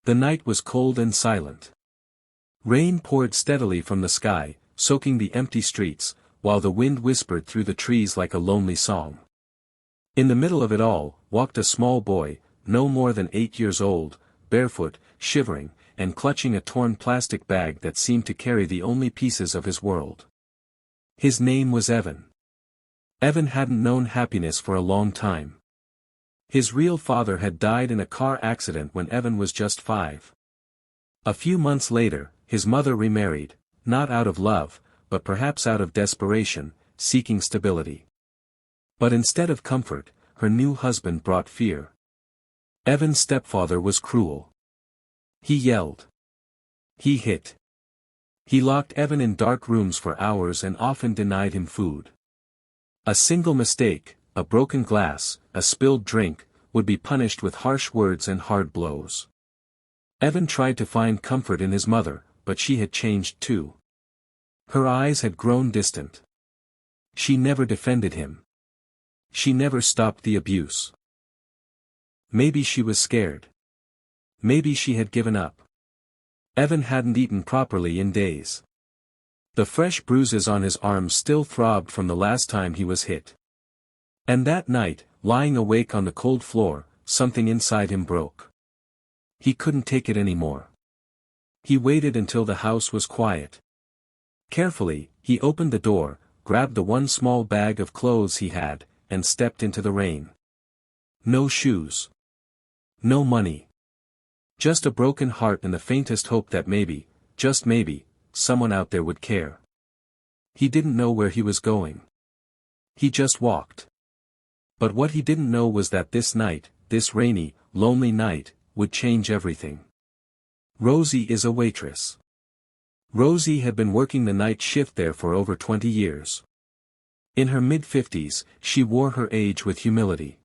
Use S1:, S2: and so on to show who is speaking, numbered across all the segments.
S1: The night was cold and silent. Rain poured steadily from the sky, soaking the empty streets, while the wind whispered through the trees like a lonely song. In the middle of it all, walked a small boy, no more than 8 years old, barefoot, shivering, and clutching a torn plastic bag that seemed to carry the only pieces of his world. His name was Evan. Evan hadn't known happiness for a long time. His real father had died in a car accident when Evan was just 5. A few months later, his mother remarried, not out of love, but perhaps out of desperation, seeking stability. But instead of comfort, her new husband brought fear. Evan's stepfather was cruel. He yelled. He hit. He locked Evan in dark rooms for hours and often denied him food. A single mistake, a broken glass, a spilled drink, would be punished with harsh words and hard blows. Evan tried to find comfort in his mother, but she had changed too. Her eyes had grown distant. She never defended him. She never stopped the abuse. Maybe she was scared. Maybe she had given up. Evan hadn't eaten properly in days. The fresh bruises on his arms still throbbed from the last time he was hit. And that night, lying awake on the cold floor, something inside him broke. He couldn't take it anymore. He waited until the house was quiet. Carefully, he opened the door, grabbed the one small bag of clothes he had, and stepped into the rain. No shoes. No money. Just a broken heart and the faintest hope that maybe, just maybe, someone out there would care. He didn't know where he was going. He just walked. But what he didn't know was that this night, this rainy, lonely night, would change everything. Rosie is a waitress. Rosie had been working the night shift there for over 20 years. In her mid-50s, she wore her age with humility.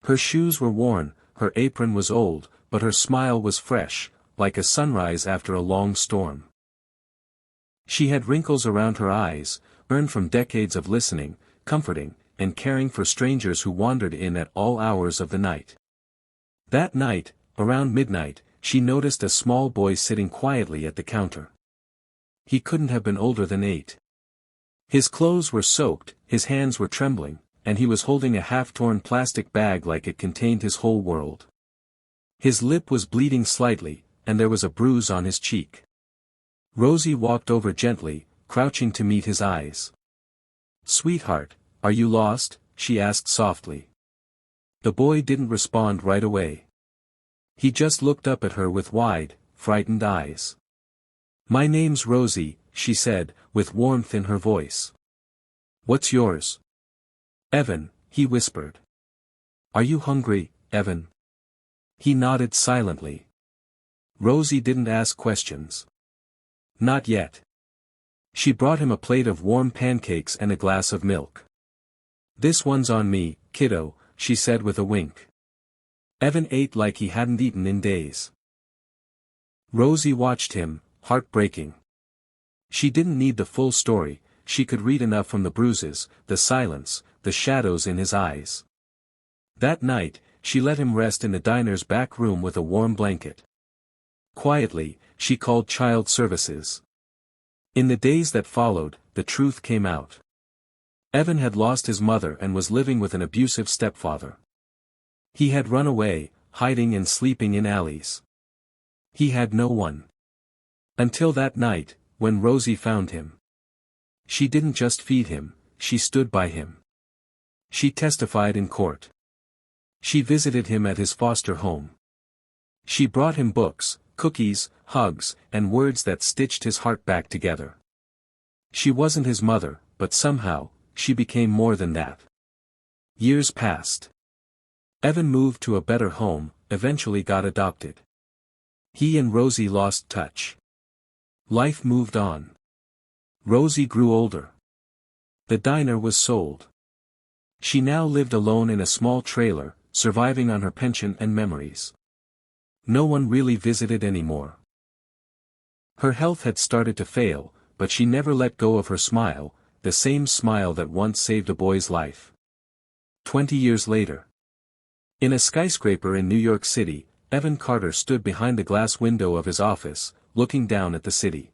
S1: Her shoes were worn, her apron was old, but her smile was fresh, like a sunrise after a long storm. She had wrinkles around her eyes, earned from decades of listening, comforting, and caring for strangers who wandered in at all hours of the night. That night, around midnight, she noticed a small boy sitting quietly at the counter. He couldn't have been older than 8. His clothes were soaked, his hands were trembling, and he was holding a half-torn plastic bag like it contained his whole world. His lip was bleeding slightly, and there was a bruise on his cheek. Rosie walked over gently, crouching to meet his eyes. "Sweetheart, are you lost?" she asked softly. The boy didn't respond right away. He just looked up at her with wide, frightened eyes. "My name's Rosie," she said, with warmth in her voice. "What's yours?" "Evan," he whispered. "Are you hungry, Evan?" He nodded silently. Rosie didn't ask questions. Not yet. She brought him a plate of warm pancakes and a glass of milk. "This one's on me, kiddo," she said with a wink. Evan ate like he hadn't eaten in days. Rosie watched him, heartbreaking. She didn't need the full story, she could read enough from the bruises, the silence, the shadows in his eyes. That night, she let him rest in the diner's back room with a warm blanket. Quietly, she called child services. In the days that followed, the truth came out. Evan had lost his mother and was living with an abusive stepfather. He had run away, hiding and sleeping in alleys. He had no one. Until that night, when Rosie found him. She didn't just feed him, she stood by him. She testified in court. She visited him at his foster home. She brought him books, cookies, hugs, and words that stitched his heart back together. She wasn't his mother, but somehow, she became more than that. Years passed. Evan moved to a better home, eventually got adopted. He and Rosie lost touch. Life moved on. Rosie grew older. The diner was sold. She now lived alone in a small trailer, surviving on her pension and memories. No one really visited anymore. Her health had started to fail, but she never let go of her smile, the same smile that once saved a boy's life. 20 years later. In a skyscraper in New York City, Evan Carter stood behind the glass window of his office, looking down at the city.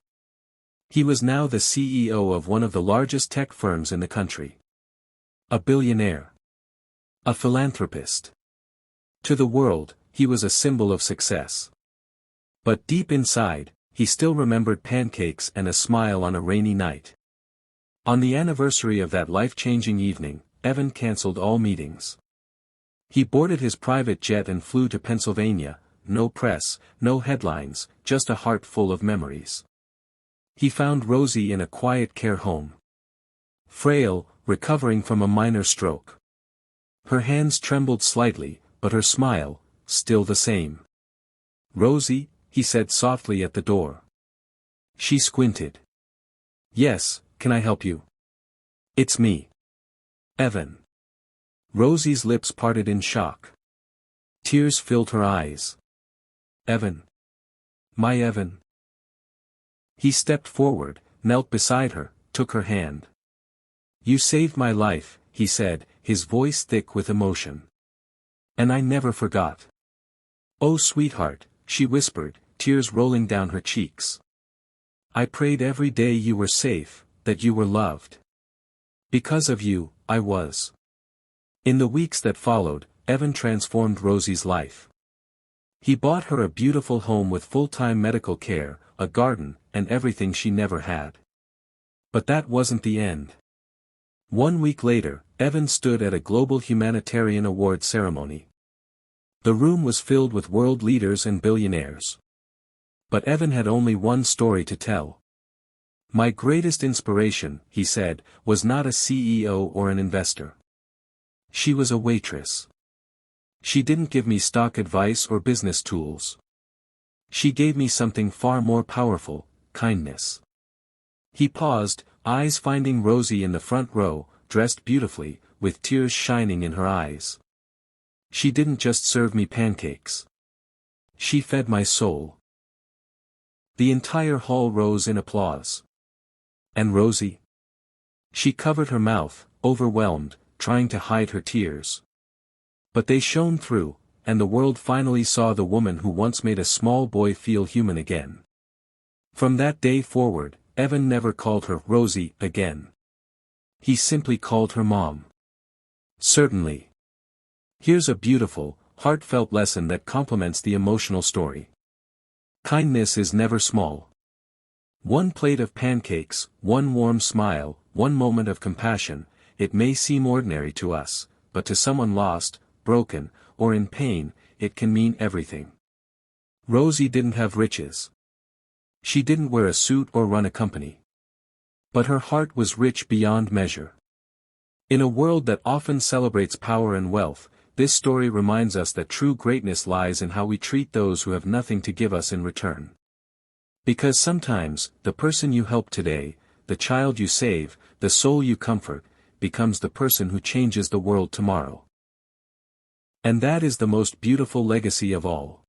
S1: He was now the CEO of one of the largest tech firms in the country. A billionaire. A philanthropist. To the world, he was a symbol of success. But deep inside, he still remembered pancakes and a smile on a rainy night. On the anniversary of that life-changing evening, Evan canceled all meetings. He boarded his private jet and flew to Pennsylvania, no press, no headlines, just a heart full of memories. He found Rosie in a quiet care home. Frail, recovering from a minor stroke. Her hands trembled slightly, but her smile, still the same. "Rosie," he said softly at the door. She squinted. "Yes, can I help you?" "It's me. Evan." Rosie's lips parted in shock. Tears filled her eyes. "Evan. My Evan." He stepped forward, knelt beside her, took her hand. "You saved my life," he said, his voice thick with emotion. "And I never forgot." "Oh sweetheart," she whispered, tears rolling down her cheeks. "I prayed every day you were safe, that you were loved. Because of you, I was." In the weeks that followed, Evan transformed Rosie's life. He bought her a beautiful home with full-time medical care, a garden, and everything she never had. But that wasn't the end. 1 week later, Evan stood at a global humanitarian award ceremony. The room was filled with world leaders and billionaires. But Evan had only one story to tell. "My greatest inspiration," he said, "was not a CEO or an investor. She was a waitress. She didn't give me stock advice or business tools. She gave me something far more powerful, kindness." He paused, eyes finding Rosie in the front row, dressed beautifully, with tears shining in her eyes. "She didn't just serve me pancakes. She fed my soul." The entire hall rose in applause. And Rosie? She covered her mouth, overwhelmed, trying to hide her tears. But they shone through, and the world finally saw the woman who once made a small boy feel human again. From that day forward, Evan never called her Rosie again. He simply called her Mom. Certainly. Here's a beautiful, heartfelt lesson that complements the emotional story. Kindness is never small. One plate of pancakes, one warm smile, one moment of compassion, it may seem ordinary to us, but to someone lost, broken, or in pain, it can mean everything. Rosie didn't have riches. She didn't wear a suit or run a company. But her heart was rich beyond measure. In a world that often celebrates power and wealth, this story reminds us that true greatness lies in how we treat those who have nothing to give us in return. Because sometimes, the person you help today, the child you save, the soul you comfort, becomes the person who changes the world tomorrow. And that is the most beautiful legacy of all.